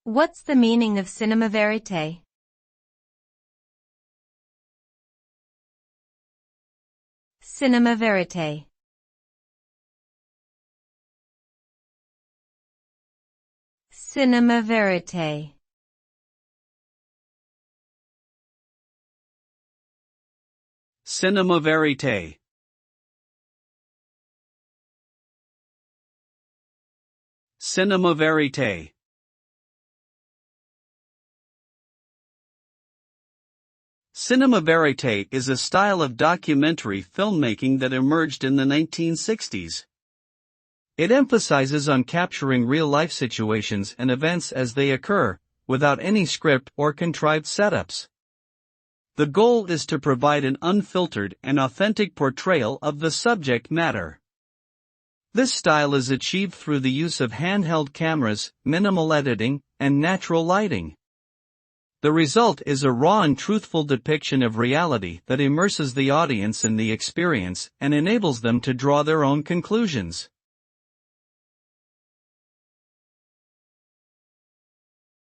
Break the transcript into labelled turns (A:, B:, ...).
A: What's the meaning of cinéma-vérité? Cinéma-vérité. Cinéma-vérité.
B: Cinéma-vérité. Cinéma-vérité. Cinéma-vérité is a style of documentary filmmaking that emerged in the 1960s. It emphasizes on capturing real-life situations and events as they occur, without any script or contrived setups. The goal is to provide an unfiltered and authentic portrayal of the subject matter. This style is achieved through the use of handheld cameras, minimal editing, and natural lighting. The result is a raw and truthful depiction of reality that immerses the audience in the experience and enables them to draw their own conclusions.